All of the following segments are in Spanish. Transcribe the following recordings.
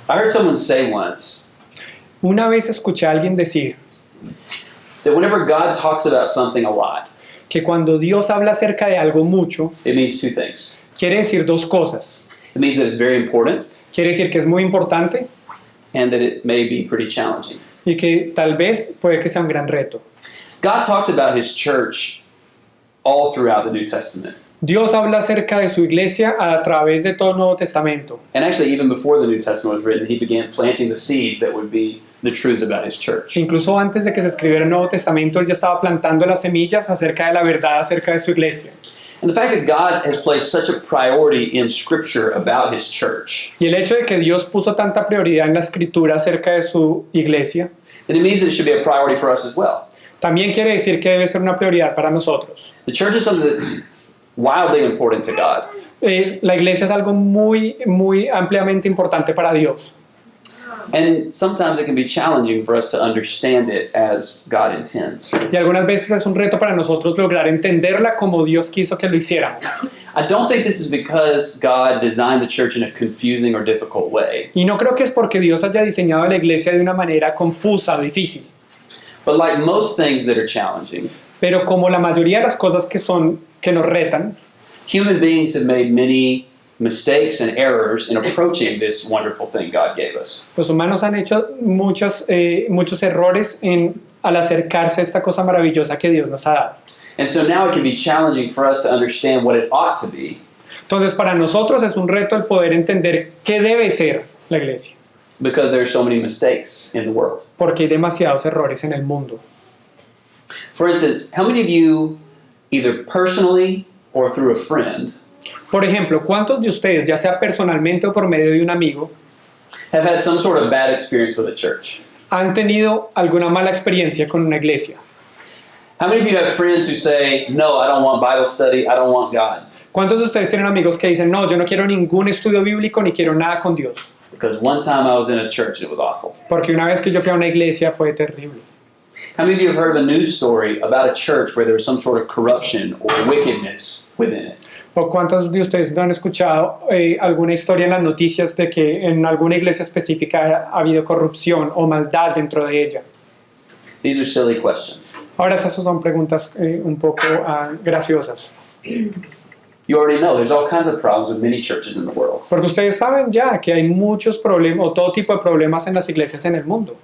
I heard someone say once Una vez escuché a alguien decir that whenever God talks about something a lot, que cuando Dios habla acerca de algo mucho, it means two things. quiere decir dos cosas. It means that it's very important Quiere decir que es muy importante and that it may be pretty challenging. y que tal vez puede que sea un gran reto. God talks about his church all throughout the New Testament. Dios habla acerca de su iglesia a través de todo el Nuevo Testamento. And actually, even before the New Testament was written, he began planting the seeds that would be the truths about his church. Incluso antes de que se escribiera el Nuevo Testamento, él ya estaba plantando las semillas acerca de la verdad acerca de su iglesia. And the fact that God has placed such a priority in Scripture about his church, Y el hecho de que Dios puso tanta prioridad en la escritura acerca de su iglesia, then it means that it should be a priority for us as well. también quiere decir que debe ser una prioridad para nosotros. The church is something that's wildly important to God. La iglesia es algo muy, muy ampliamente importante para Dios. And sometimes it can be challenging for us to understand it as God intends. Y algunas veces es un reto para nosotros lograr entenderla como Dios quiso que lo hiciéramos. I don't think this is because God designed the church in a confusing or difficult way. Y no creo que es porque Dios haya diseñado la iglesia de una manera confusa o difícil. But like most things that are challenging, Pero como la mayoría de las cosas que nos retan, human beings have made many mistakes and errors in approaching this wonderful thing God gave us. los humanos han hecho muchos errores al acercarse a esta cosa maravillosa que Dios nos ha dado. And so now it can be challenging for us to understand what it ought to be, Entonces para nosotros es un reto el poder entender qué debe ser la iglesia, because there are so many mistakes in the world. porque hay demasiados errores en el mundo. For instance, how many of you, either personally or through a friend, Por ejemplo, ¿cuántos de ustedes, ya sea personalmente o por medio de un amigo, have had some sort of bad experience with a church? han tenido alguna mala experiencia con una iglesia? How many of you have friends who say, no, I don't want Bible study, I don't want God? ¿Cuántos de ustedes tienen amigos que dicen, no, yo no quiero ningún estudio bíblico ni quiero nada con Dios? Because one time I was in a church and it was awful. Porque una vez que yo fui a una iglesia fue terrible. How many of you have heard of a news story about a church where there was some sort of corruption or wickedness within it? ¿O cuántos de ustedes no han escuchado alguna historia en las noticias de que en alguna iglesia específica ha habido corrupción o maldad dentro de ella? These are silly questions. Ahora esas son preguntas un poco graciosas. You already know there's all kinds of problems with many churches in the world. Porque ustedes saben ya que hay muchos problemas o todo tipo de problemas en las iglesias en el mundo.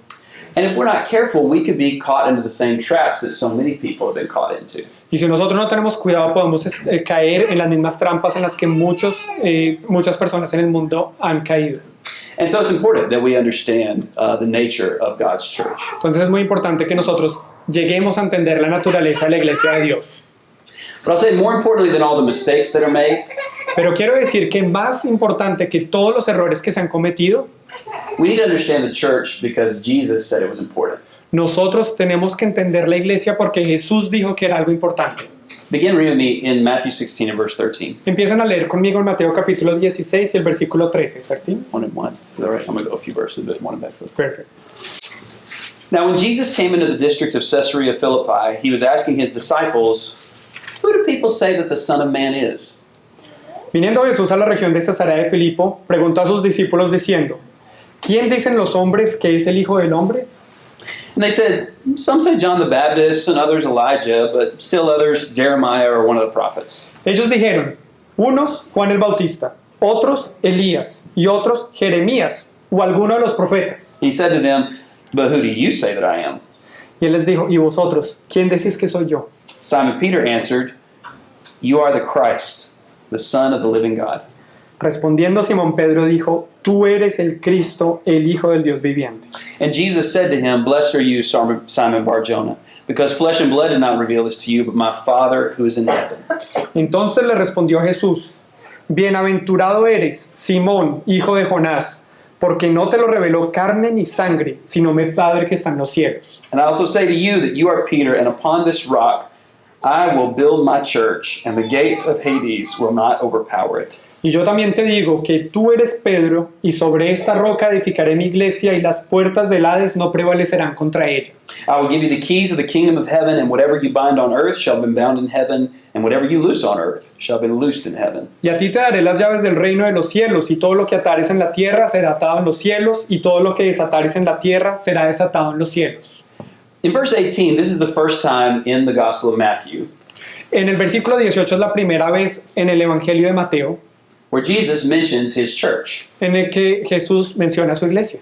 And if we're not careful, we could be caught into the same traps that so many people have been caught into. Y si nosotros no tenemos cuidado podemos caer en las mismas trampas en las que muchas personas en el mundo han caído. And so it's important that we understand the nature of God's church. Entonces es muy importante que nosotros lleguemos a entender la naturaleza de la iglesia de Dios. But I'll say more importantly than all the mistakes that are made, Pero quiero decir que más importante que todos los errores que se han cometido, we need to understand the church because Jesus said it was important. nosotros tenemos que entender la iglesia porque Jesús dijo que era algo importante. Begin reading with me in Matthew 16 and verse 13. Empiezan a leer conmigo en Mateo capítulo 16 y el versículo 13, ¿cierto? 1 and 1. Is that right? I'm going to go a few verses, but 1 and back. Perfecto. Now, when Jesus came into the district of Caesarea Philippi, he was asking his disciples, "Who do people say that the Son of Man is?" Viniendo Jesús a la región de Cesarea de Filipo, preguntó a sus discípulos diciendo, ¿quién dicen los hombres que es el Hijo del Hombre? And they said, "Some say John the Baptist, and others Elijah, but still others Jeremiah or one of the prophets." Ellos dijeron, unos Juan el Bautista, otros Elías y otros Jeremías o alguno de los profetas. He said to them, "But who do you say that I am?" Y él les dijo, ¿y vosotros? ¿Quién decís que soy yo? Simon Peter answered, "You are the Christ, the Son of the living God." Respondiendo Simón Pedro dijo, tú eres el Cristo, el Hijo del Dios viviente. And Jesus said to him, "Blessed are you, Simon Bar-Jonah, because flesh and blood did not reveal this to you, but my Father who is in heaven." Entonces le respondió Jesús, bienaventurado eres, Simón, hijo de Jonás, porque no te lo reveló carne ni sangre, sino mi Padre que está en los cielos. And I also say to you that you are Peter, and upon this rock I will build my church, and the gates of Hades will not overpower it. Y yo también te digo que tú eres Pedro, y sobre esta roca edificaré mi iglesia, y las puertas del Hades no prevalecerán contra ella. I will give you the keys of the kingdom of heaven, and whatever you bind on earth shall be bound in heaven, and whatever you loose on earth shall be loosed in heaven. Y a ti te daré las llaves del reino de los cielos, y todo lo que atares en la tierra será atado en los cielos, y todo lo que desatares en la tierra será desatado en los cielos. In verse 18, this is the first time in the Gospel of Matthew En el versículo 18 es la primera vez en el Evangelio de Mateo where Jesus mentions his church. en el que Jesús menciona a su iglesia.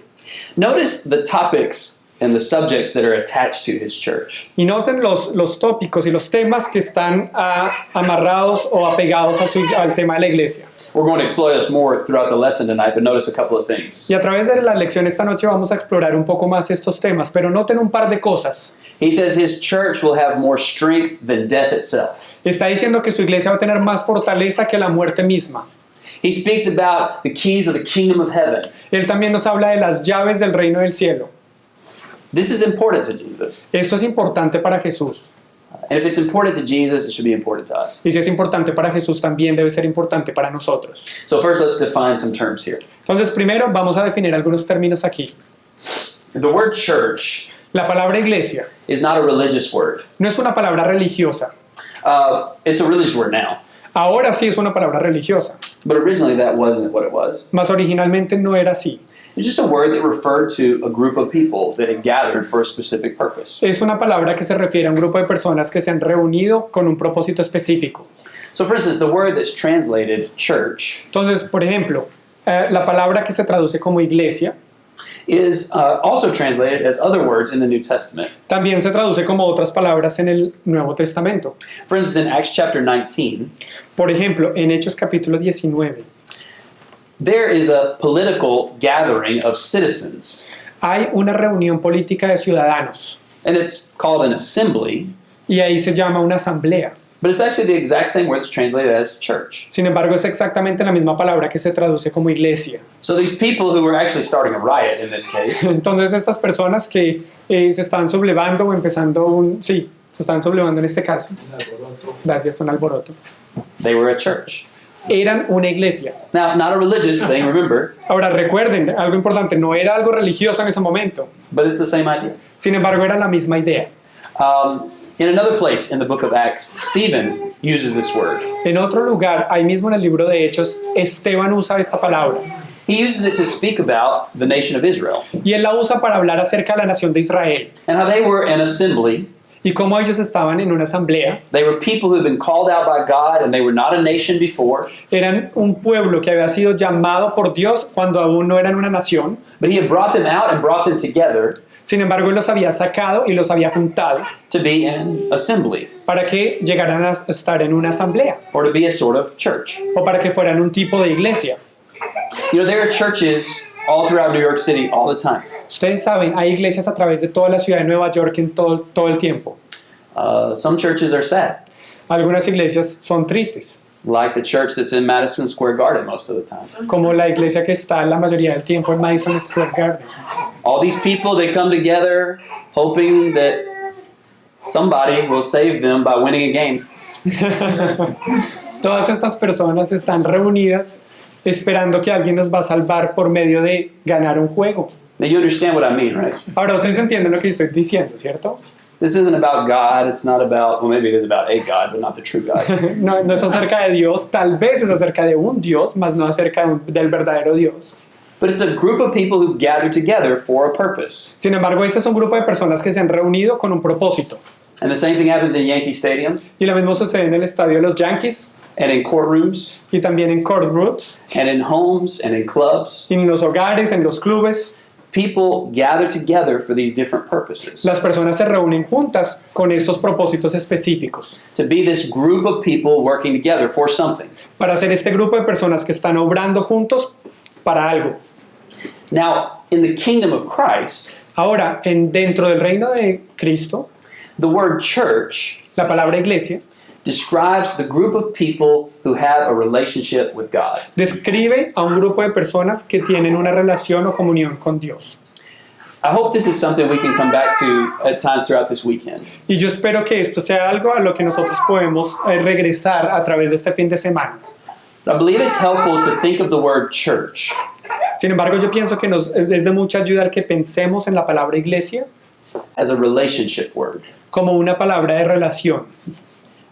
Notice the topics and the subjects that are attached to his church. Y noten los tópicos y los temas que están amarrados o apegados al tema de la iglesia. We're going to explore this more throughout the lesson tonight, but notice a couple of things. Y a través de la lección esta noche vamos a explorar un poco más estos temas, pero noten un par de cosas. He says his church will have more strength than death itself. Está diciendo que su iglesia va a tener más fortaleza que la muerte misma. He speaks about the keys of the kingdom of heaven. Él también nos habla de las llaves del reino del cielo. This is important to Jesus. Esto es importante para Jesús. And if it's important to Jesus, it should be important to us. Y si es importante para Jesús, también debe ser importante para nosotros. So first, let's define some terms here. Entonces, primero vamos a definir algunos términos aquí. The word church La palabra iglesia is not a religious word. no es una palabra religiosa. It's a religious word now, Ahora sí es una palabra religiosa, but originally that wasn't what it was. mas originalmente no era así. It's just a word that referred to a group of people that had gathered for a specific purpose. Es una palabra que se refiere a un grupo de personas que se han reunido con un propósito específico. So for instance, the word that's translated church Entonces, por ejemplo, la palabra que se traduce como iglesia is also translated as other words in the New Testament. también se traduce como otras palabras en el Nuevo Testamento. For instance, in Acts chapter 19, Por ejemplo, en Hechos capítulo 19 there is a political gathering of citizens, hay una reunión política de ciudadanos and it's called an assembly, y ahí se llama una asamblea. but it's actually the exact same word that's translated as church. Sin embargo, es exactamente la misma palabra que se traduce como iglesia. So these people who were actually starting a riot in this case, Entonces, estas personas que se están sublevando o empezando se están sublevando en este caso. Gracias, un alboroto. they were a church. Eran una iglesia. Now, not a religious thing, remember, Ahora, recuerden, algo importante, no era algo religioso en ese momento. but it's the same idea. Sin embargo, era la misma idea. In another place in the book of Acts, Stephen uses this word. En otro lugar, ahí mismo en el libro de Hechos, Esteban usa esta palabra. He uses it to speak about the nation of Israel Y él la usa para hablar acerca de la nación de Israel. and how they were an assembly. Y cómo ellos estaban en una asamblea. They were people who had been called out by God, and they were not a nation before, Eran un pueblo que había sido llamado por Dios cuando aún no eran una nación. but he had brought them out and brought them together Sin embargo, él los había sacado y los había juntado to be an assembly para que llegaran a estar en una asamblea or to be a sort of church. o para que fueran un tipo de iglesia. You know, there are churches all throughout New York City all the time. Ustedes saben, hay iglesias a través de toda la ciudad de Nueva York en todo el tiempo. Some churches are sad, Algunas iglesias son tristes, like the church that's in Madison Square Garden most of the time. como la iglesia que está la mayoría del tiempo en Madison Square Garden. All these people, they come together hoping that somebody will save them by winning a game. Todas estas personas están reunidas esperando que alguien nos va a salvar por medio de ganar un juego. Now, you understand what I mean, right? Ahora, ustedes entienden lo que estoy diciendo, ¿cierto? This isn't about God. It's not about, well, maybe it is about a God, but not the true God. No es acerca de Dios, tal vez es acerca de un Dios, más no acerca del verdadero Dios. But it's a group of people who've gathered together for a purpose. Sin embargo, este es un grupo de personas que se han reunido con un propósito. And the same thing happens in Yankee Stadium Y lo mismo sucede en el estadio de los Yankees and in courtrooms y también en courtrooms, and in homes and in clubs. en los hogares, en los clubes. People gather together for these different purposes. Las personas se reúnen juntas con estos propósitos específicos To be this group of people working together for something. para ser este grupo de personas que están obrando juntos para algo. Now, in the kingdom of Christ, Ahora, dentro del reino de Cristo, the word church la palabra iglesia describes the group of people who have a relationship with God. describe a un grupo de personas que tienen una relación o comunión con Dios. I hope this is something we can come back to at times throughout this weekend. Y yo espero que esto sea algo a lo que nosotros podemos regresar a través de este fin de semana. I believe it's helpful to think of the word church Sin embargo, yo pienso que es de mucha ayuda el que pensemos en la palabra iglesia as a relationship word. como una palabra de relación.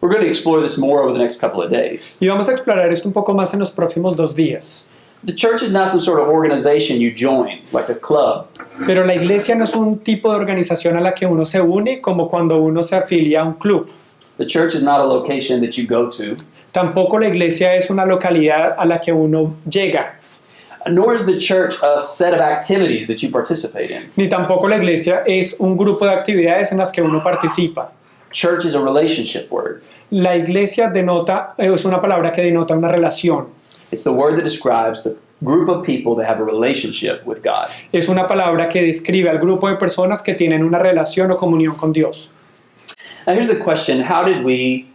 We're going to explore this more over the next couple of days. Y vamos a explorar esto un poco más en los próximos 2 días. The church is not some sort of organization you join, like a club. Pero la iglesia no es un tipo de organización a la que uno se une como cuando uno se afilia a un club. The church is not a location that you go to, Tampoco la iglesia es una localidad a la que uno llega. nor is the church a set of activities that you participate in. Ni tampoco la iglesia es un grupo de actividades en las que uno participa. Church is a relationship word. La iglesia es una palabra que denota una relación. It's the word that describes the group of people that have a relationship with God. Es una palabra que describe al grupo de personas que tienen una relación o comunión con Dios. Now here's the question, how do we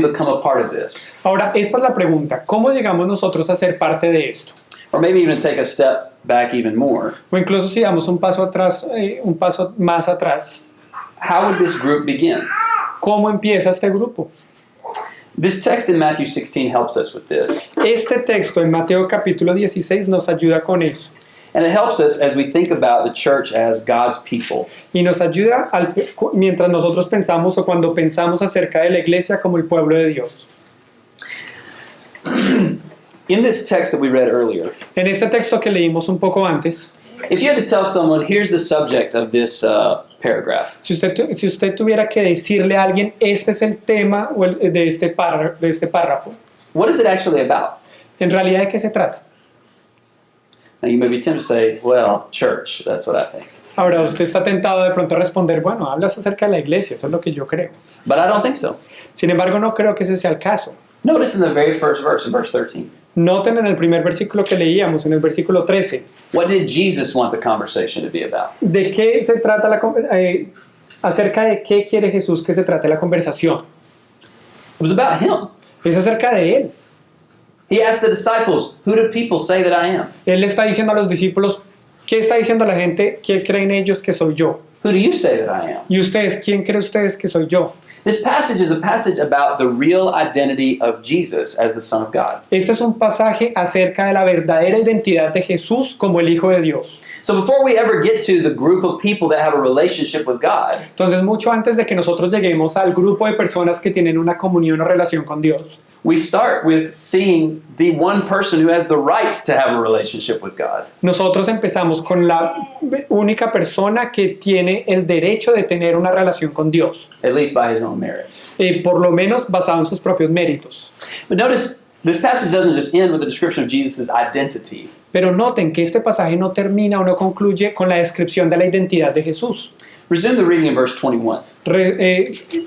become a part of this? Ahora, esta es la pregunta. ¿Cómo llegamos nosotros a ser parte de esto? Or maybe even take a step back even more. O incluso si damos un paso atrás, un paso más atrás. How would this group begin? ¿Cómo empieza este grupo? This text in Matthew 16 helps us with this. Este texto en Mateo capítulo 16 nos ayuda con eso. And it helps us as we think about the church as God's people. Y nos ayuda mientras nosotros pensamos o cuando pensamos acerca de la iglesia como el pueblo de Dios. In this text that we read earlier, En este texto que leímos un poco antes, if you had to tell someone, here's the subject of this paragraph, si usted tuviera que decirle a alguien, este es el tema de este párrafo, what is it actually about? en realidad, ¿de qué se trata? Now you may be tempted to say, well, church, that's what I think. Ahora, usted está tentado de pronto a responder, bueno, hablas acerca de la iglesia, eso es lo que yo creo. But I don't think so. Sin embargo, no creo que ese sea el caso. Notice in the very first verse, in verse 13, Noten en el primer versículo que leíamos, en el versículo 13, what did Jesus want the conversation to be about? ¿de qué se trata acerca de qué quiere Jesús que se trate la conversación? It was about him. Es acerca de Él. He asked the disciples, who do people say that I am? Él le está diciendo a los discípulos, ¿qué está diciendo la gente? ¿Qué creen ellos que soy yo? Who do you say that I am? ¿Y ustedes? ¿Quién cree ustedes que soy yo? This passage is a passage about the real identity of Jesus as the Son of God. Este es un pasaje acerca de la verdadera identidad de Jesús como el Hijo de Dios. So before we ever get to the group of people that have a relationship with God, Entonces, mucho antes de que nosotros lleguemos al grupo de personas que tienen una comunión o relación con Dios, we start with seeing the one person who has the right to have a relationship with God. nosotros empezamos con la única persona que tiene el derecho de tener una relación con Dios, At least by his own merits. por lo menos basado en sus propios méritos. But notice, this passage doesn't just end with a description of Jesus' identity. Pero noten que este pasaje no termina o no concluye con la descripción de la identidad de Jesús. Resume the reading in verse 21.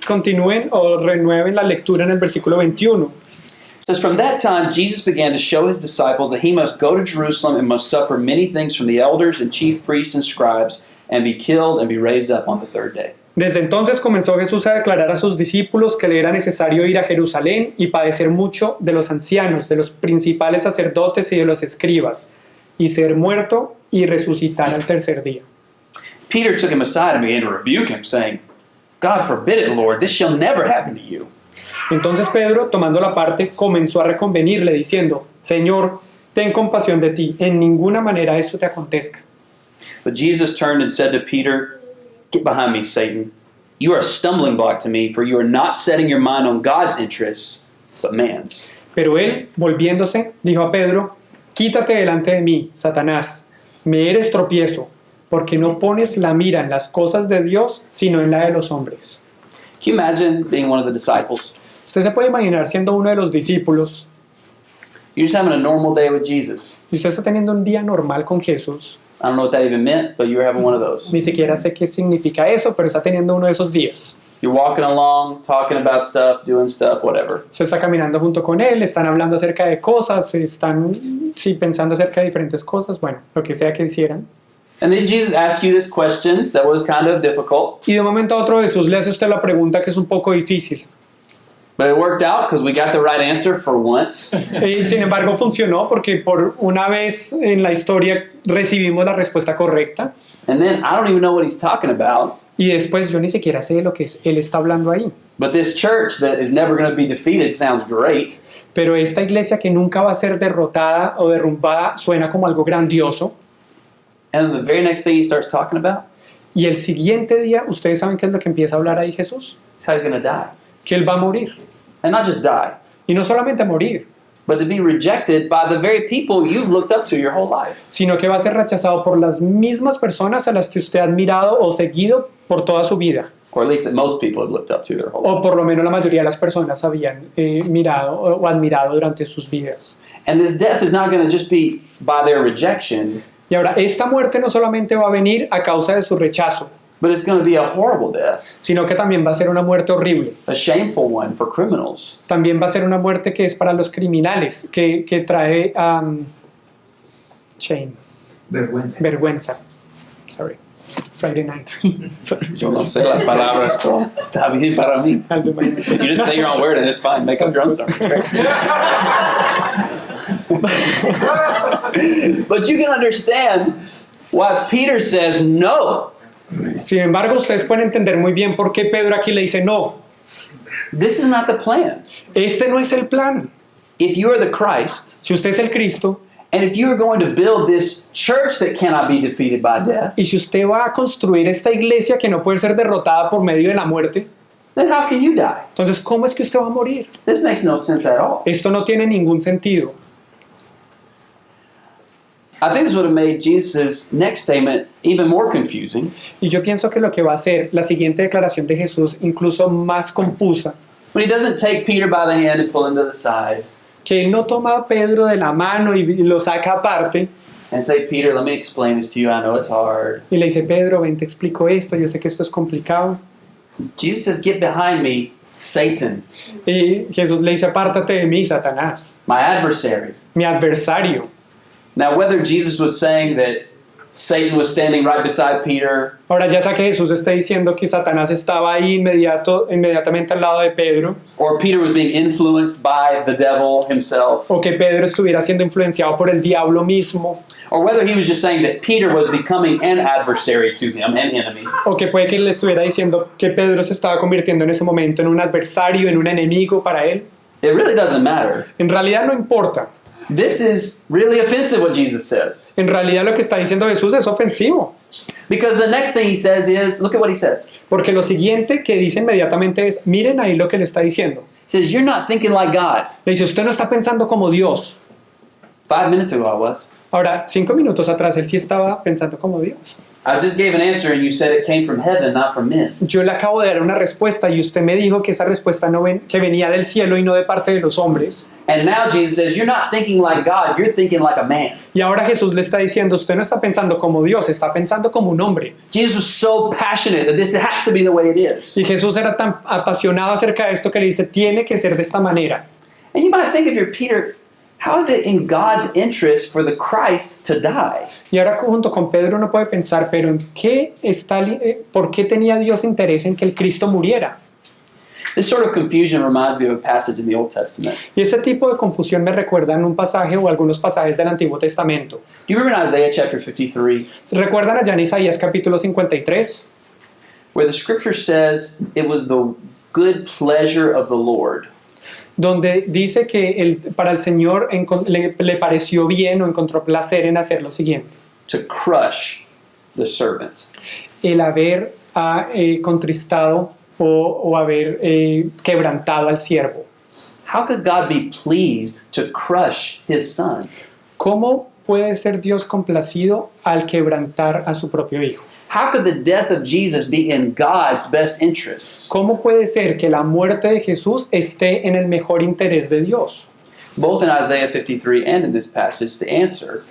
Continúen o renueven la lectura en el versículo 21. It says, from that time, Jesus began to show his disciples that he must go to Jerusalem and must suffer many things from the elders and chief priests and scribes and be killed and be raised up on the third day. Desde entonces comenzó Jesús a declarar a sus discípulos que le era necesario ir a Jerusalén y padecer mucho de los ancianos, de los principales sacerdotes y de los escribas, y ser muerto y resucitar al tercer día. Peter took him aside and began to rebuke him, saying, God forbid it, Lord, this shall never happen to you. Entonces Pedro, tomando la parte, comenzó a reconvenirle diciendo, Señor, ten compasión de ti, en ninguna manera esto te acontezca. But Jesus turned and said to Peter, get behind me, Satan. You are a stumbling block to me, for you are not setting your mind on God's interests, but man's. Pero él, volviéndose, dijo a Pedro, quítate delante de mí, Satanás, me eres tropiezo, porque no pones la mira en las cosas de Dios, sino en la de los hombres. Can you imagine being one of the disciples? Usted se puede imaginar siendo uno de los discípulos, You're just having a normal day with Jesus. y usted está teniendo un día normal con Jesús. I don't know what that even meant, but you were having one of those. Ni siquiera sé qué significa eso, pero está teniendo uno de esos días. You're walking along, talking about stuff, doing stuff, whatever. Usted está caminando junto con él, están hablando acerca de cosas, están pensando acerca de diferentes cosas, bueno, lo que sea que hicieran. And then Jesus asked you this question that was kind of difficult, Y de un momento a otro Jesús le hace a usted la pregunta que es un poco difícil. but it worked out because we got the right answer for once. Y sin embargo funcionó porque por una vez en la historia recibimos la respuesta correcta. And then I don't even know what he's talking about. Y después yo ni siquiera sé de lo que él está hablando ahí. But this church that is never going to be defeated sounds great. Pero esta iglesia que nunca va a ser derrotada o derrumbada suena como algo grandioso. And the very next thing he starts talking about Y el siguiente día, ¿ustedes saben qué es lo que empieza a hablar ahí Jesús? is how he's going to die. Que él va a morir. And not just die, Y no solamente morir, but to be rejected by the very people you've looked up to your whole life. sino que va a ser rechazado por las mismas personas a las que usted ha admirado o seguido por toda su vida. Or at least that most people have looked up to their whole life. O por lo menos la mayoría de las personas habían mirado o admirado durante sus vidas. And this death is not going to just be by their rejection, Y ahora, esta muerte no solamente va a venir a causa de su rechazo, but it's going to be a horrible death, sino que también va a ser una muerte horrible. a shameful one for criminals. También va a ser una muerte que es para los criminales, que trae shame, vergüenza. Sorry. Friday night. Sorry. Yo no sé las palabras, so está bien para mí. I'll do my best. You just say your own word and it's fine. Make up your own sermon. It's great. But you can understand why Peter says no. Sin embargo, ustedes pueden entender muy bien por qué Pedro aquí le dice no. This is not the plan. Este no es el plan. If you are the Christ, Si usted es el Cristo and if you are going to build this church that cannot be defeated by death, y si usted va a construir esta iglesia que no puede ser derrotada por medio de la muerte, then how can you die? entonces ¿cómo es que usted va a morir? This makes no sense at all. Esto no tiene ningún sentido. I think this would have made Jesus' next statement even more confusing. Y yo pienso que lo que va a hacer la siguiente declaración de Jesús incluso más confusa, When he doesn't take Peter by the hand and pull him to the side que él no toma a Pedro de la mano y lo saca aparte and say, Peter, let me explain this to you. I know it's hard. y le dice, Pedro, ven, te explico esto, yo sé que esto es complicado. Jesus says, get behind me, Satan, Y Jesús le dice, apártate de mí, Satanás, my adversary. mi adversario. Now, whether Jesus was saying that Satan was standing right beside Peter, Ahora ya sea que Jesús está diciendo que Satanás estaba ahí inmediatamente al lado de Pedro, or Peter was being influenced by the devil himself, o que Pedro estuviera siendo influenciado por el diablo mismo, or whether he was just saying that Peter was becoming an adversary to him, an enemy, o que puede que le estuviera diciendo que Pedro se estaba convirtiendo en ese momento en un adversario, en un enemigo para él, it really doesn't matter. en realidad no importa. This is really offensive what Jesus says. En realidad lo que está diciendo Jesús es ofensivo, Because the next thing he says is, look at what he says. porque lo siguiente que dice inmediatamente es, miren ahí lo que le está diciendo. He says, you're not thinking like God. Le dice, usted no está pensando como Dios. 5 minutes ago I was. Ahora, 5 minutos atrás él sí estaba pensando como Dios. I just gave an answer and you said it came from heaven, not from men. Yo le acabo de dar una respuesta y usted me dijo que esa respuesta que venía del cielo y no de parte de los hombres. And now Jesus says, you're not thinking like God, you're thinking like a man. Y ahora Jesús le está diciendo, usted no está pensando como Dios, está pensando como un hombre. Jesus was so passionate that this has to be the way it is. Y Jesús era tan apasionado acerca de esto que le dice, tiene que ser de esta manera. And you might think if you're Peter, how is it in God's interest for the Christ to die? Y ahora junto con Pedro uno puede pensar, pero ¿por qué tenía Dios interés en que el Cristo muriera? This sort of confusion reminds me of a passage in the Old Testament. Y este tipo de confusión me recuerda en un pasaje o algunos pasajes del Antiguo Testamento. Do you remember in Isaiah chapter 53, ¿Se recuerdan allá en Isaías capítulo 53? where the scripture says it was the good pleasure of the Lord Donde dice que para el Señor le pareció bien o encontró placer en hacer lo siguiente. to crush the servant? El haber contristado o haber quebrantado al siervo. How could God be pleased to crush his son? ¿Cómo puede ser Dios complacido al quebrantar a su propio hijo? How could the death of Jesus be in God's best interests? ¿Cómo puede ser que la muerte de Jesús esté en el mejor interés de Dios? Both in Isaiah 53 and in this passage, the answer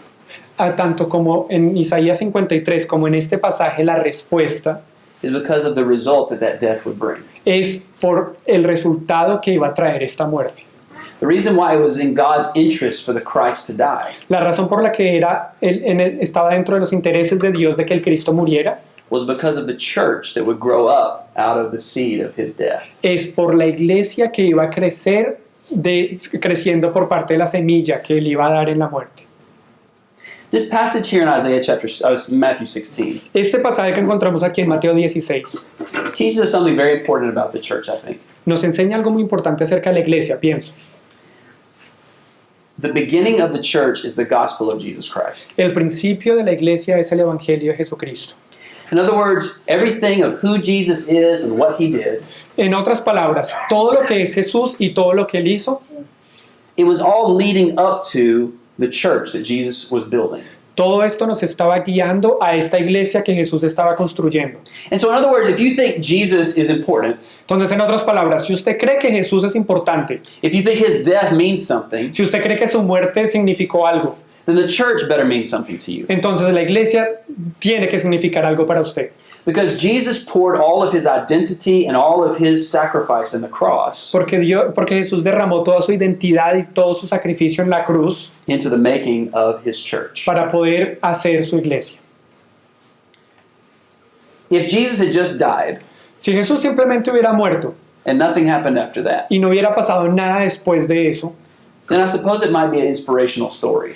Tanto como en Isaías 53 como en este pasaje, la respuesta is because of the result that that death would bring. es por el resultado que iba a traer esta muerte. The reason why it was in God's interest for the Christ to die La razón por la que estaba dentro de los intereses de Dios de que el Cristo muriera was because of the church that would grow up out of the seed of his death. es por la iglesia que iba a creciendo por parte de la semilla que él iba a dar en la muerte. This passage here in Matthew 16 Este pasaje que encontramos aquí en Mateo 16 teaches us something very important about the church, I think. nos enseña algo muy importante acerca de la iglesia, pienso. The beginning of the church is the gospel of Jesus Christ. El principio de la iglesia es el Evangelio de Jesucristo. In other words, everything of who Jesus is and what he did, En otras palabras, todo lo que es Jesús y todo lo que Él hizo, it was all leading up to the church that Jesus was building. todo esto nos estaba guiando a esta iglesia que Jesús estaba construyendo. And so, in other words, if you think Jesus is important, Entonces, en otras palabras, si usted cree que Jesús es importante, if you think his death means something, si usted cree que su muerte significó algo, then the church better mean something to you. entonces la iglesia tiene que significar algo para usted. Because Jesus poured all of his identity and all of his sacrifice in the cross Porque Jesús derramó toda su identidad y todo su sacrificio en la cruz into the making of his church. para poder hacer su iglesia. If Jesus had just died Si Jesús simplemente hubiera muerto and nothing happened after that, y no hubiera pasado nada después de eso, then I suppose it might be an inspirational story.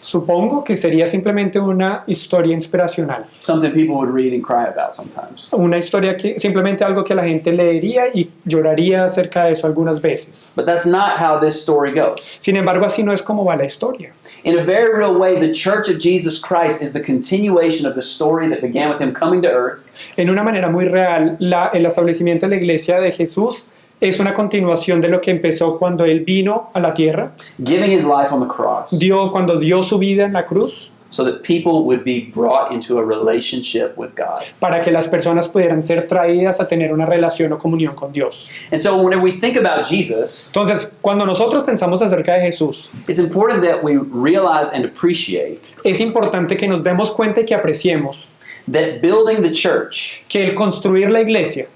supongo que sería simplemente una historia inspiracional. Something people would read and cry about sometimes. Una historia que simplemente algo que la gente leería y lloraría acerca de eso algunas veces. But that's not how this story goes. Sin embargo, así no es como va la historia. In a very real way, the church of Jesus Christ is the continuation of the story that began with him coming to earth, En una manera muy real, el establecimiento de la iglesia de Jesús es una continuación de lo que empezó cuando Él vino a la tierra, giving his life on the cross cuando dio su vida en la cruz, so that people would be brought into a relationship with God. para que las personas pudieran ser traídas a tener una relación o comunión con Dios. And so whenever we think about Jesus, Entonces, cuando nosotros pensamos acerca de Jesús, it's important that we realize and appreciate es importante que nos demos cuenta y que apreciemos that building the church, que el construir la iglesia,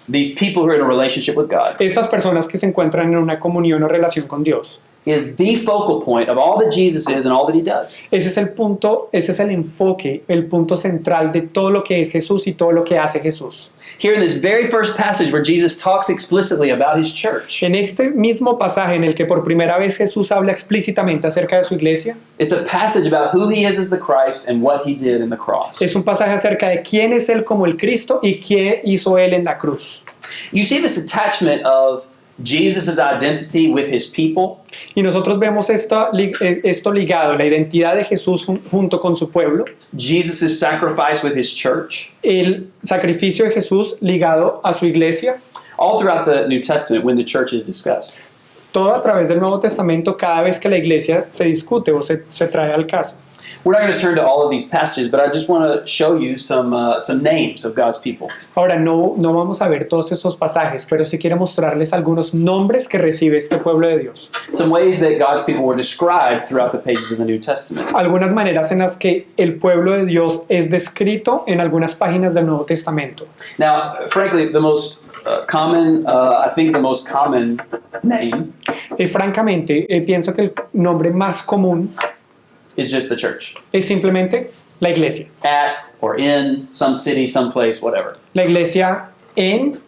these people who are in a relationship with God, estas personas que se encuentran en una comunión o relación con Dios, is the focal point of all that Jesus is and all that he does. ese es el punto, ese es el enfoque, el punto central de todo lo que es Jesús y todo lo que hace Jesús. Here in this very first passage where Jesus talks explicitly about his church, En este mismo pasaje en el que por primera vez Jesús habla explícitamente acerca de su iglesia, it's a passage about who he is as the Christ and what he did in the cross. es un pasaje acerca de quién es Él como el Cristo y qué hizo Él en la cruz. You see this attachment of Jesus' identity with his people, Y nosotros vemos esto ligado, la identidad de Jesús junto con su pueblo, Jesus' sacrifice with his church, el sacrificio de Jesús ligado a su iglesia, all throughout the New Testament when the church is discussed. todo a través del Nuevo Testamento cada vez que la iglesia se discute o se trae al caso. We're not going to turn to all of these passages, but I just want to show you some names of God's people. Ahora, no vamos a ver todos esos pasajes, pero sí quiero mostrarles algunos nombres que recibe este pueblo de Dios. Some ways that God's people were described throughout the pages of the New Testament. Algunas maneras en las que el pueblo de Dios es descrito en algunas páginas del Nuevo Testamento. Now, frankly, the most common name Francamente, pienso que el nombre más común is just the church. es simplemente la iglesia. At or in some city, some place, whatever. La iglesia en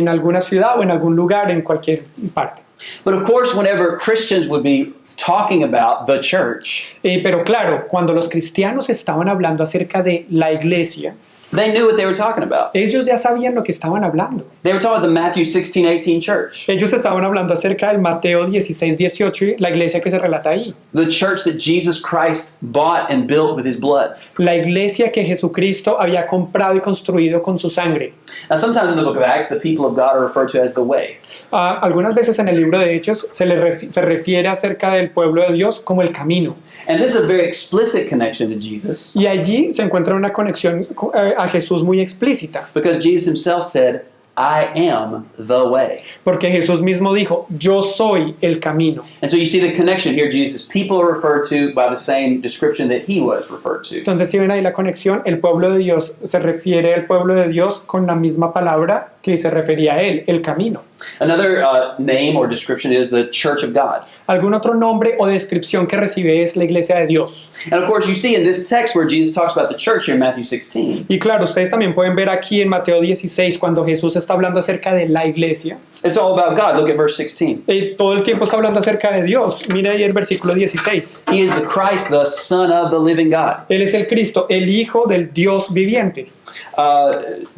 alguna ciudad o en algún lugar, en cualquier parte. But of course, whenever Christians would be talking about the church, Pero claro, cuando los cristianos estaban hablando acerca de la iglesia, they knew what they were talking about. ellos ya sabían lo que estaban hablando. They were talking about the Matthew 16-18 church. Ellos estaban hablando acerca del Mateo 16-18, la iglesia que se relata ahí. The church that Jesus Christ bought and built with his blood. La iglesia que Jesucristo había comprado y construido con su sangre. Now, sometimes in the book of Acts, the people of God are referred to as the way. Algunas veces en el libro de Hechos se refiere acerca del pueblo de Dios como el camino. And this is a very explicit connection to Jesus, Y allí se encuentra una conexión a Jesús muy explícita. because Jesus himself said, I am the way. Porque Jesús mismo dijo, yo soy el camino. And so you see the connection here. Jesus' people are referred to by the same description that he was referred to. Entonces, si ven ahí la conexión, el pueblo de Dios se refiere al pueblo de Dios con la misma palabra que se refería a él, el camino. Another name or description is the Church of God. Algún otro nombre o descripción que recibe es la iglesia de Dios. And of course, you see in this text where Jesus talks about the church here in Matthew 16, Y claro, ustedes también pueden ver aquí en Mateo 16, cuando Jesús está hablando acerca de la iglesia. It's all about God. Look at verse 16. Todo el tiempo está hablando acerca de Dios. Mira ahí el versículo 16. He is the Christ, the Son of the living God. Él es el Cristo, el Hijo del Dios viviente.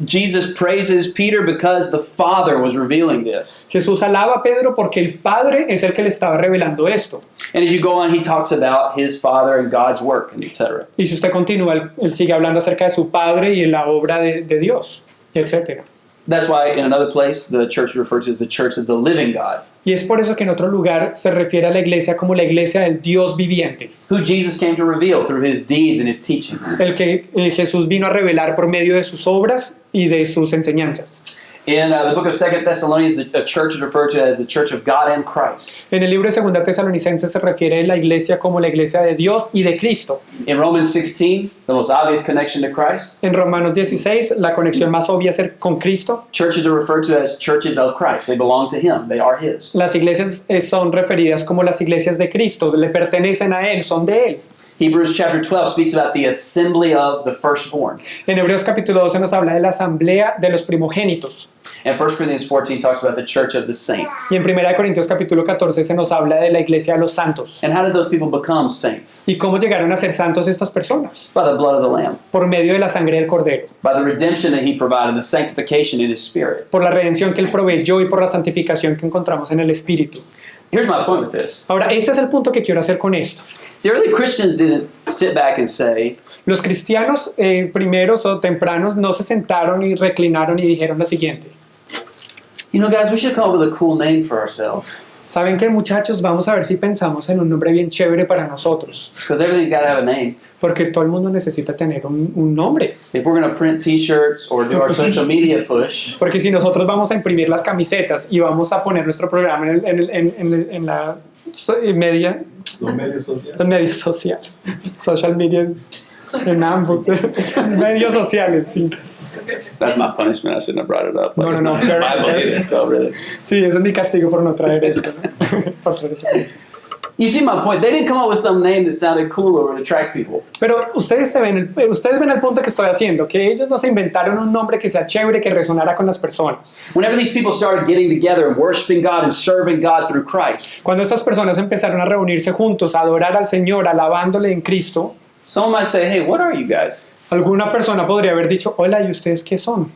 Jesus praises Peter because the Father was revealing this. Jesús alaba a Pedro porque el Padre es el que le estaba revelando esto. And as you go on, he talks about his Father and God's work, and etc. Y si usted continúa, él sigue hablando acerca de su Padre y en la obra de Dios, etc. That's why in another place the church refers to as the church of the living God, Y es por eso que en otro lugar se refiere a la iglesia como la iglesia del Dios viviente, who Jesus came to reveal through his deeds and his teachings. el que Jesús vino a revelar por medio de sus obras y de sus enseñanzas. In the book of 2 Thessalonians, a church is referred to as the church of God and Christ. En el libro de 2 Tesalonicenses se refiere a la iglesia como la iglesia de Dios y de Cristo. In Romans 16, the most obvious connection to Christ, En Romanos 16, la conexión más obvia es con Cristo. churches are referred to as churches of Christ. They belong to him. They are his. Las iglesias son referidas como las iglesias de Cristo, le pertenecen a Él, son de Él. Hebrews chapter 12 speaks about the assembly of the firstborn. En Hebreos capítulo 12 nos habla de la asamblea de los primogénitos. And 1 Corinthians 14 talks about the church of the saints. Y en 1 Corintios capítulo 14 se nos habla de la iglesia de los santos. And how did those people become saints? ¿Y cómo llegaron a ser santos estas personas? By the blood of the Lamb, Por medio de la sangre del Cordero, by the redemption that he provided, the sanctification in his spirit. por la redención que Él proveyó y por la santificación que encontramos en el Espíritu. Here's my point with this. Ahora, este es el punto que quiero hacer con esto. The early Christians didn't sit back and say, Los cristianos primeros o tempranos no se sentaron y reclinaron y dijeron lo siguiente. you know, guys, we should come up with a cool name for ourselves. ¿Saben qué, muchachos? Vamos a ver si pensamos en un nombre bien chévere para nosotros. Because everything's got to have a name. Porque todo el mundo necesita tener un nombre. If we're going to print t-shirts or do our social media push, Porque si nosotros vamos a imprimir las camisetas y vamos a poner nuestro programa en la media, Los medios sociales. los medios sociales. Social media es en ambos. Medios sociales, sí. that's my punishment. I shouldn't have brought it up. No, it's no, not no. in the Bible either, so really. Sí, ese es mi castigo por no traer esto. ¿No? Por hacer eso. You see my point. They didn't come up with some name that sounded cool or would attract people. Pero ustedes ven el punto que estoy haciendo, que ellos no se inventaron un nombre que sea chévere, que resonara con las personas. Whenever these people started getting together and worshiping God and serving God through Christ, Cuando estas personas empezaron a reunirse juntos, a adorar al Señor, alabándole en Cristo, someone might say, hey, what are you guys? alguna persona podría haber dicho, hola, ¿y ustedes qué son?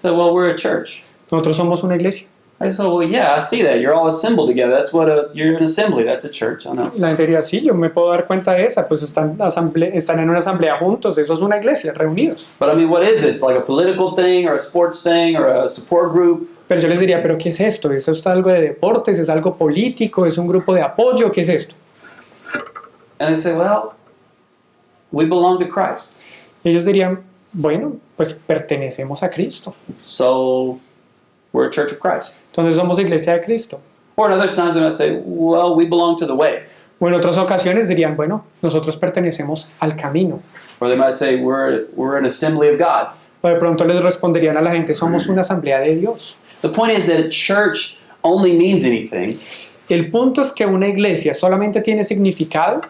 So, well, we're a church. Nosotros somos una iglesia. I said, well, yeah, I see that. You're all assembled together. That's what you're an assembly. That's a church. I know. La gente diría, sí, yo me puedo dar cuenta de esa, pues están en una asamblea juntos, eso es una iglesia, reunidos. But I mean, what is this? Like a political thing or a sports thing or a support group? Pero yo les diría, ¿pero qué es esto? ¿Eso es algo de deportes? ¿Es algo político? ¿Es un grupo de apoyo? ¿Qué es esto? And they say, well, we belong to Christ. Ellos dirían, bueno, pues pertenecemos a Cristo. So we're a church of Christ. Entonces somos iglesia de Cristo. Or in other times they might say, well, we belong to the way. O en otras ocasiones dirían, bueno, nosotros pertenecemos al camino. Or they might say, we're an assembly of God. O de pronto les responderían a la gente, somos una asamblea de Dios. The point is that a church only means anything El punto es que una iglesia solamente tiene significado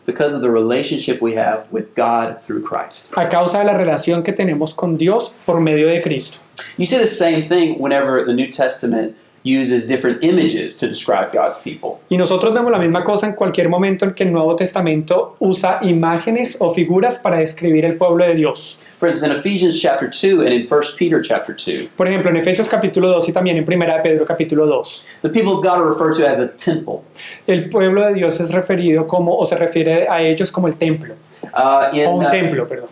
because of the relationship we have with God through Christ. a causa de la relación que tenemos con Dios por medio de Cristo. You see the same thing whenever the New Testament uses different images to describe God's people. Y nosotros vemos la misma cosa en cualquier momento en que el Nuevo Testamento usa imágenes o figuras para describir el pueblo de Dios. For instance, in Ephesians chapter 2 and in 1 Peter chapter 2, Por ejemplo, en Efesios capítulo 2 y también en 1 de Pedro capítulo 2. the people of God are referred to as a temple. El pueblo de Dios es referido como, o se refiere a ellos como el templo, o un templo, perdón.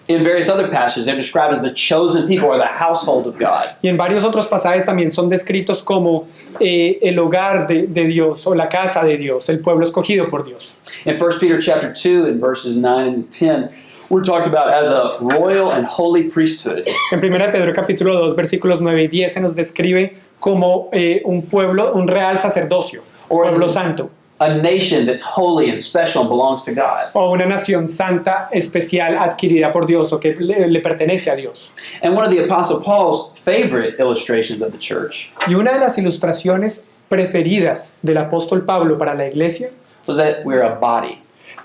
In various other passages, they're described as the chosen people or the household of God. Y en varios otros pasajes también son descritos como el hogar de Dios o la casa de Dios, el pueblo escogido por Dios. In 1 Peter chapter 2 and verses 9 and 10, we're talked about as a royal and holy priesthood. En 1 de Pedro capítulo 2 versículos 9 y 10 se nos describe como un pueblo, un real sacerdocio, pueblo santo, A nation that's holy and special and belongs to God. o una nación santa especial adquirida por Dios o que le pertenece a Dios. And one of the Apostle Paul's favorite illustrations of the church Y una de las ilustraciones preferidas del apóstol Pablo para la iglesia was that we're a body.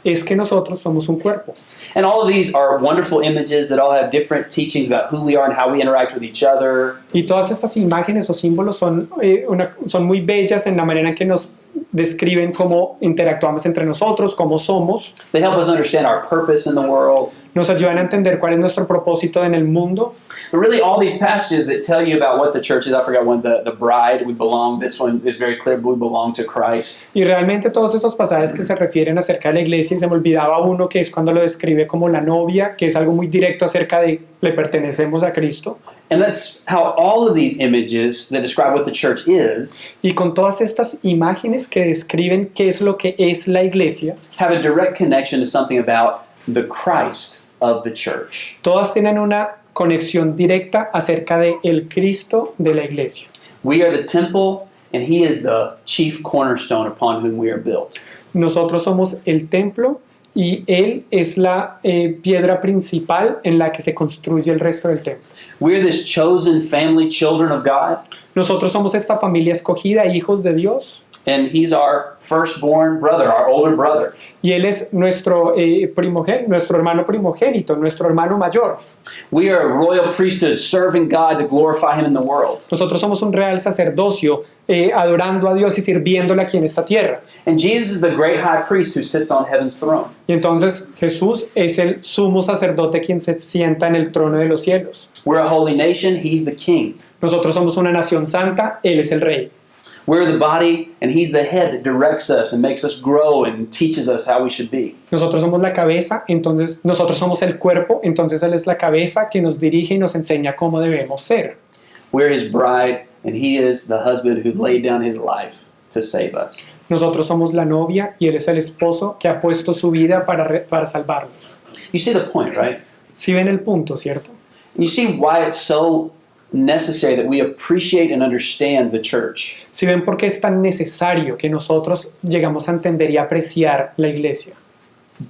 es que nosotros somos un cuerpo. And all of these are wonderful images that all have different teachings about who we are and how we interact with each other. Y todas estas imágenes o símbolos son muy bellas en la manera en que nos describen cómo interactuamos entre nosotros, cómo somos, They help us understand our purpose in the world. nos ayudan a entender cuál es nuestro propósito en el mundo. But really, all these passages that tell you about what the church is, I forgot one, the bride, we belong. This one is very clear, we belong to Christ. Y realmente todos estos pasajes que se refieren acerca de la iglesia, y se me olvidaba uno que es cuando lo describe como la novia, que es algo muy directo acerca de le pertenecemos a Cristo. And that's how all of these images that describe what the church is Y con todas estas imágenes que describen qué es lo que es la iglesia, have a direct connection to something about the Christ of the church. todas tienen una conexión directa acerca de el Cristo de la iglesia. We are the temple, and He is the chief cornerstone upon whom we are built. Nosotros somos el templo y Él es la piedra principal en la que se construye el resto del templo. We're this chosen family, children of God, Nosotros somos esta familia escogida, hijos de Dios, and He's our firstborn brother, our older brother. y Él es nuestro hermano primogénito, nuestro hermano mayor. We are a royal priesthood serving God to glorify Him in the world. Nosotros somos un real sacerdocio adorando a Dios y sirviéndole aquí en esta tierra. And Jesus is the great high priest who sits on heaven's throne. Y entonces Jesús es el sumo sacerdote quien se sienta en el trono de los cielos. We're a holy nation, He's the king. Nosotros somos una nación santa, Él es el rey. We're the body, and He's the head that directs us and makes us grow and teaches us how we should be. Nosotros somos la cabeza, entonces nosotros somos el cuerpo, entonces Él es la cabeza que nos dirige y nos enseña cómo debemos ser. We're His bride, and He is the husband who laid down His life to save us. Nosotros somos la novia y Él es el esposo que ha puesto su vida para salvarnos. You see the point, right? ¿Sí ven el punto, cierto? And you see why it's so necessary that we appreciate and understand the church. ¿Sí ven por qué es tan necesario que nosotros llegamos a entender y apreciar la iglesia?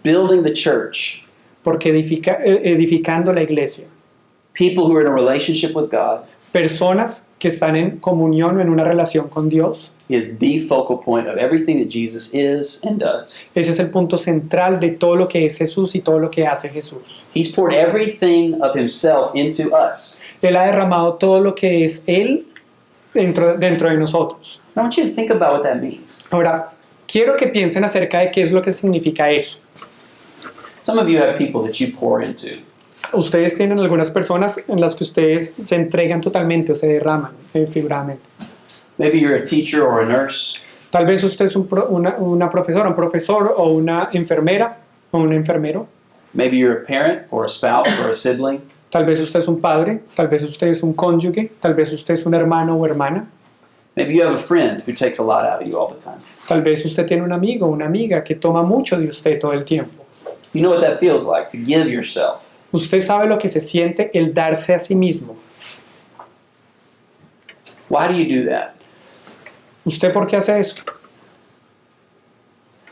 Building the church, Porque edificando la iglesia, people who are in a relationship with God, personas que están en comunión o en una relación con Dios, is the focal point of everything that Jesus is and does. ese es el punto central de todo lo que es Jesús y todo lo que hace Jesús. He's poured everything of Himself into us. Él ha derramado todo lo que es Él dentro de nosotros. I want you to think about what that means. Ahora, quiero que piensen acerca de qué es lo que significa eso. Some of you have people that you pour into. Ustedes tienen algunas personas en las que ustedes se entregan totalmente o se derraman figuradamente. Maybe you're a teacher or a nurse. Tal vez usted es una profesora, un profesor o una enfermera o un enfermero. Maybe you're a parent or a spouse or a sibling. Tal vez usted es un padre, tal vez usted es un cónyuge, tal vez usted es un hermano o hermana. Maybe you have a friend who takes a lot out of you all the time. Tal vez usted tiene un amigo o una amiga que toma mucho de usted todo el tiempo. You know what that feels like, to give yourself. Usted sabe lo que se siente el darse a sí mismo. Why do you do that? ¿Usted por qué hace eso?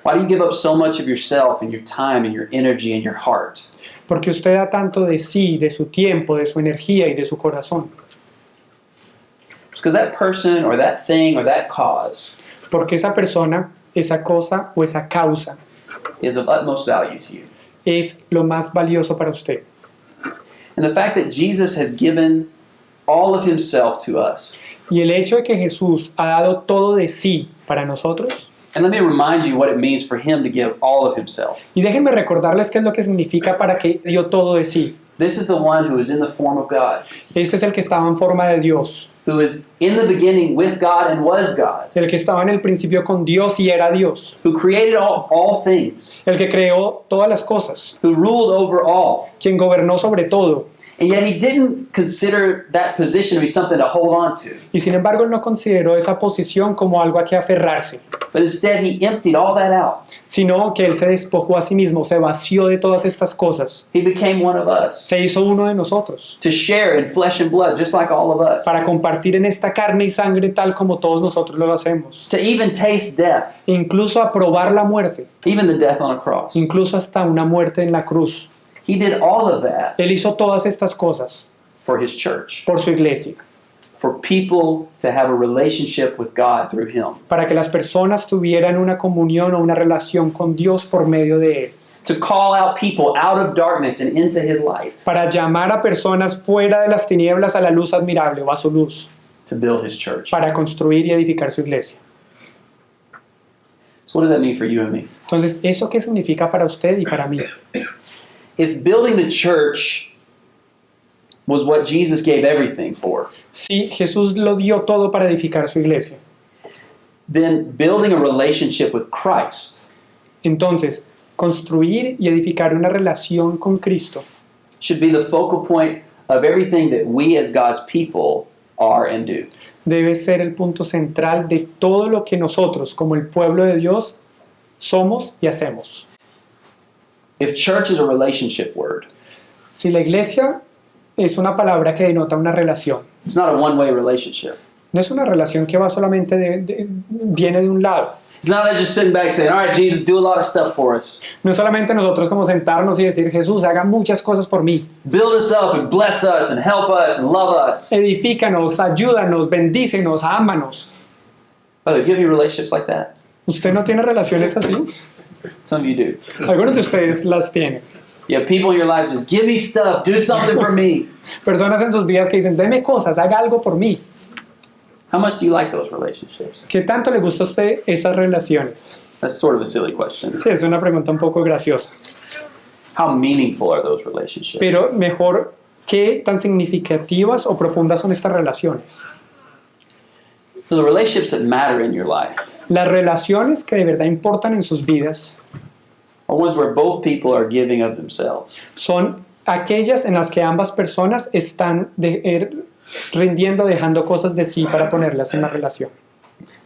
Why do you give up so much of yourself and your time and your energy and your heart? Porque usted da tanto de sí, de su tiempo, de su energía y de su corazón. It's because that person or that thing or that cause Porque esa persona, esa cosa o esa causa is of utmost value to you. es lo más valioso para usted. And the fact that Jesus has given all of Himself to us. Y el hecho de que Jesús ha dado todo de sí para nosotros. And let me remind you what it means for Him to give all of Himself. Y déjenme recordarles qué es lo que significa para que dio todo de sí. This is the one who is in the form of God, Este es el que estaba en forma de Dios, who is in the beginning with God and was God, el que estaba en el principio con Dios y era Dios, who created all things, el que creó todas las cosas, who ruled over all. quien gobernó sobre todo. And yet He didn't consider that position to be something to hold on to. Y sin embargo, él no consideró esa posición como algo a que aferrarse, But instead, He emptied all that out. sino que él se despojó a sí mismo, se vació de todas estas cosas, He became one of us se hizo uno de nosotros, to share in flesh and blood, just like all of us. para compartir en esta carne y sangre tal como todos nosotros lo hacemos, To even taste death, incluso a probar la muerte, even the death on a cross. incluso hasta una muerte en la cruz. He did all of that Él hizo todas estas cosas for His church, por su iglesia, for people to have a relationship with God through him. para que las personas tuvieran una comunión o una relación con Dios por medio de Él, To call out people out of darkness and into his light. para llamar a personas fuera de las tinieblas a la luz admirable o a su luz, To build his church. para construir y edificar su iglesia. So what does that mean for you and me? Entonces, ¿eso qué significa para usted y para mí? If building the church was what Jesus gave everything for, Si Jesús lo dio todo para edificar su iglesia, then building a relationship with Christ entonces construir y edificar una relación con Cristo should be the focal point of everything that we as God's people are and do. debe ser el punto central de todo lo que nosotros, como el pueblo de Dios, somos y hacemos. If church is a relationship word, Si la iglesia es una palabra que denota una relación, it's not a one-way relationship. no es una relación que va solamente viene de un lado. It's not that just sitting back saying, all right, Jesus, do a lot of stuff for us. No es solamente nosotros como sentarnos y decir, Jesús, haga muchas cosas por mí. Build us up and bless us and help us and love us. Edifícanos, ayúdanos, bendícenos, ámanos. By the way, do you have any relationships like that? ¿Usted no tiene relaciones así? Some of you do. Algunos de ustedes las tienen. You have people in your life just give me stuff, do something for me. Personas en sus vidas que dicen, deme cosas, haga algo por mí. How much do you like those relationships? ¿Qué tanto le gusta a usted esas relaciones? That's sort of a silly question. Sí, es una pregunta un poco graciosa. How meaningful are those relationships? Pero mejor, ¿qué tan significativas o profundas son estas relaciones? So the relationships that matter in your life Las relaciones que de verdad importan en sus vidas are ones where both people are giving of themselves. son aquellas en las que ambas personas están rindiendo, dejando cosas de sí para ponerlas en la relación.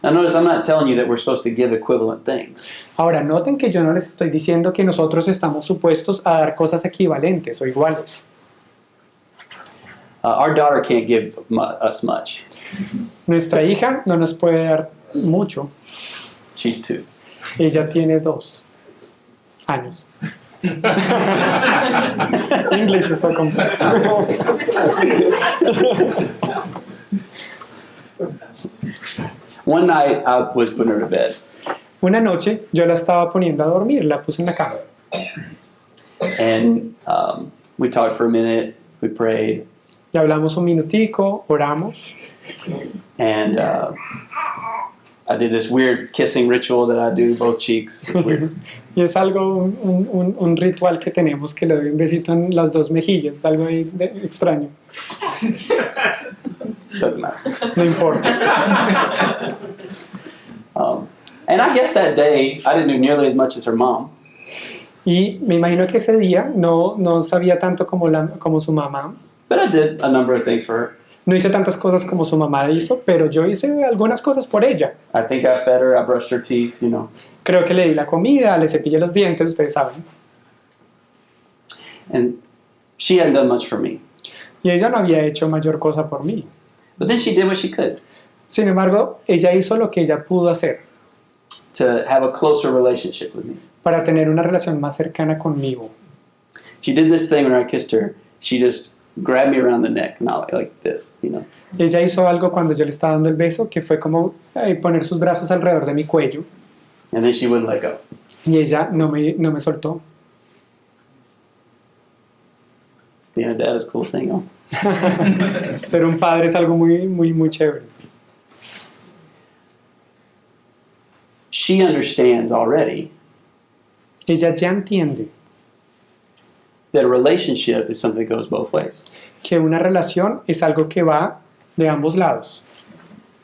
Now notice I'm not telling you that we're supposed to give equivalent things. Ahora, noten que yo no les estoy diciendo que nosotros estamos supuestos a dar cosas equivalentes o iguales. Our daughter can't give us much. Nuestra hija no nos puede dar mucho. She's 2. Ella tiene 2 años. English is so complex. One night I was putting her to bed, Una noche yo la estaba poniendo a dormir, la puse en la cama. and we talked for a minute. We prayed, Y hablamos un minutico, oramos. and I did this weird kissing ritual that I do both cheeks. It's weird. Y es algo, un ritual que tenemos que le doy un besito en las 2 mejillas. Es algo ahí extraño. Doesn't matter. No importa. And I guess that day I didn't do nearly as much as her mom, Y me imagino que ese día no sabía tanto como su mamá. but I did a number of things for her. No hice tantas cosas como su mamá hizo, pero yo hice algunas cosas por ella. I think I fed her, I brushed her teeth, you know. Creo que le di la comida, le cepillé los dientes, ustedes saben. And she hadn't done much for me. Y ella no había hecho mayor cosa por mí. But then she did what she could Sin embargo, ella hizo lo que ella pudo hacer to have a closer relationship with me. para tener una relación más cercana conmigo. She did this thing when I kissed her. She just grabbed me around the neck, not like this, you know. Ella hizo algo cuando yo le estaba dando el beso, que fue como poner sus brazos alrededor de mi cuello, And then she wouldn't let go. y ella no me soltó. Being a dad is a cool thing, huh? Ser un padre es algo muy chévere. She understands already Ella ya entiende that a relationship is something that goes both ways. que una relación es algo que va de ambos lados.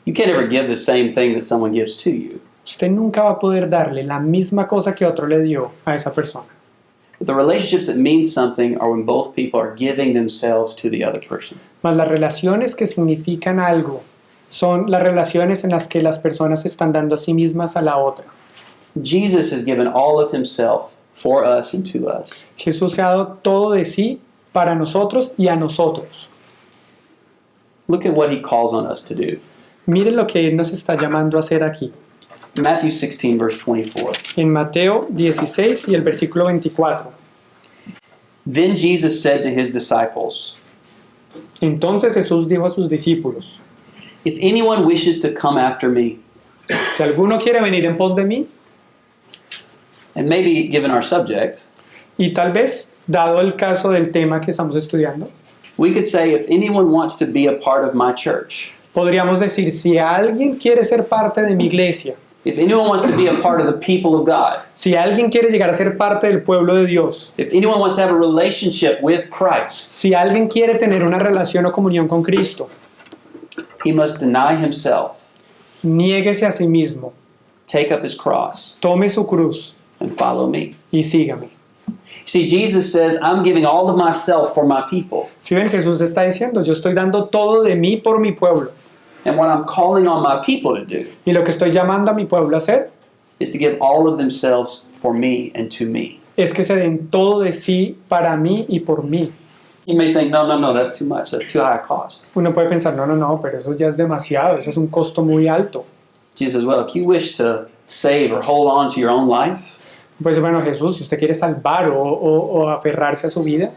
You can't ever give the same thing that someone gives to you. Usted nunca va a poder darle la misma cosa que otro le dio a esa persona. But the relationships that mean something are when both people are giving themselves to the other person. Mas las relaciones que significan algo son las relaciones en las que las personas están dando a sí mismas a la otra. Jesus has given all of himself for us and to us. Jesús se ha dado todo de sí para nosotros y a nosotros. Look at what he calls on us to do. Miren lo que Él nos está llamando a hacer aquí. Matthew 16, verse 24. En Mateo 16 y el versículo 24. Then Jesus said to his disciples, Entonces Jesús dijo a sus discípulos, If anyone wishes to come after me, Si alguno quiere venir en pos de mí, and maybe given our subject, y tal vez, dado el caso del tema que estamos estudiando, we could say if anyone wants to be a part of my church, podríamos decir, si alguien quiere ser parte de mi iglesia, if anyone wants to be a part of the people of God, si alguien quiere llegar a ser parte del pueblo de Dios, if anyone wants to have a relationship with Christ, si alguien quiere tener una relación o comunión con Cristo, he must deny himself, niéguese a sí mismo, take up his cross, tome su cruz and follow me. y sígame. See, Jesus says, I'm giving all of myself for my people. Si ven, Jesús está diciendo, yo estoy dando todo de mí por mi pueblo. And what I'm calling on my people to do Y lo que estoy llamando a mi pueblo a hacer is to give all of themselves for me and to me. es que se den todo de sí para mí y por mí. You may think, no, that's too much. That's too high a cost. Uno puede pensar, no, pero eso ya es demasiado, eso es un costo muy alto. Jesus says, well, if you wish to save or hold on to your own life, Pues bueno, Jesús, si usted quiere salvar o aferrarse a su vida,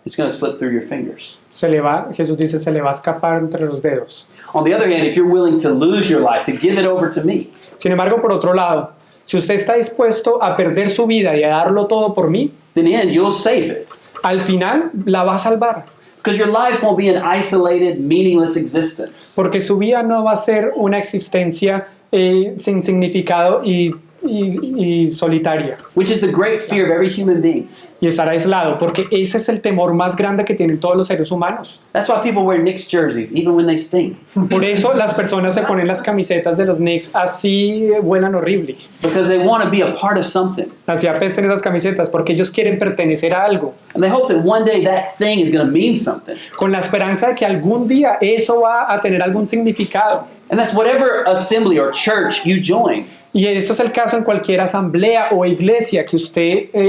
it's going to slip through your fingers. Jesús dice, se le va a escapar entre los dedos. On the other hand, if you're willing to lose your life, to give it over to me, Sin embargo, por otro lado, si usted está dispuesto a perder su vida y a darlo todo por mí, then in the end, you'll save it. al final la va a salvar. Because your life won't be an isolated, meaningless existence. Porque su vida no va a ser una existencia sin significado y solitaria. Which is the great fear of every human being. Y estar aislado, porque ese es el temor más grande que tienen todos los seres humanos. That's why people wear Knicks jerseys, even when they stink. Por eso las personas se ponen las camisetas de los Knicks así vuelan horrible. Because they want to be a part of something. Así apesten esas camisetas, porque ellos quieren pertenecer a algo. And they hope that one day that thing is going to mean something. Con la esperanza de que algún día eso va a tener algún significado. And that's whatever assembly or church you join. Y esto es el caso en cualquier asamblea o iglesia que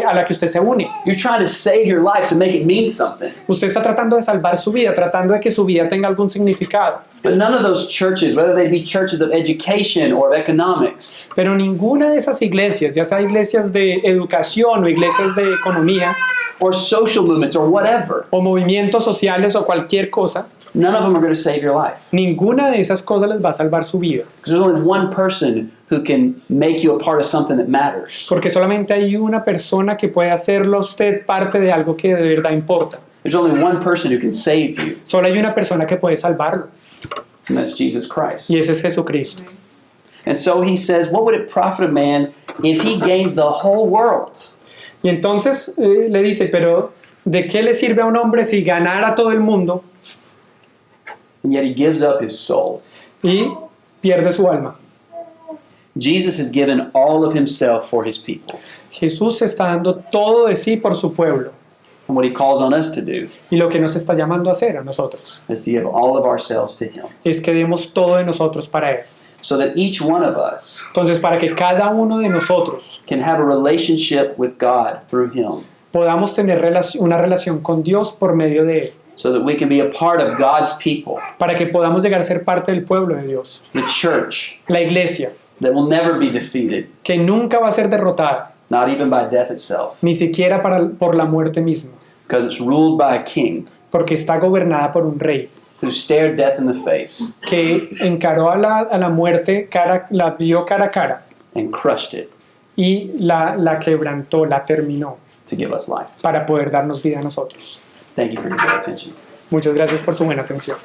a la que usted se une. You're trying to save your life to make it mean something. Usted está tratando de salvar su vida, tratando de que su vida tenga algún significado. But none of those churches, whether they be churches of education or of economics, Pero ninguna de esas iglesias, ya sea iglesias de educación o iglesias de economía or social movements or whatever, o movimientos sociales o cualquier cosa, none of them are going to save your life. ninguna de esas cosas les va a salvar su vida. Because there's only one person who can make you a part of something that matters. Porque solamente hay una persona que puede hacerlo a usted parte de algo que de verdad importa. There's only one person who can save you, Solo hay una persona que puede salvarlo. and that's Jesus Christ. Y ese es Jesucristo. And so he says, what would it profit a man if he gains the whole world? Y entonces le dice, pero ¿de qué le sirve a un hombre si ganara todo el mundo And yet he gives up his soul. y pierde su alma? Jesus has given all of himself for his people. Jesús está dando todo de sí por su pueblo. And what he calls on us to do Y lo que nos está llamando a hacer a nosotros is to give all of ourselves to him. es que demos todo de nosotros para Él. So that each one of us Entonces, para que cada uno de nosotros can have a relationship with God through him. podamos tener una relación con Dios por medio de Él. So that we can be a part of God's people, Para que podamos llegar a ser parte del pueblo de Dios. the church La iglesia, that will never be defeated, que nunca va a ser derrotada, not even by death itself, ni siquiera por la muerte misma. because it's ruled by a king Porque está gobernada por un rey who stared death in the face que encaró a la muerte, la vio cara a cara and crushed it y la quebrantó, la terminó to give us life. para poder darnos vida a nosotros. Thank you for your attention. Muchas gracias por su buena atención.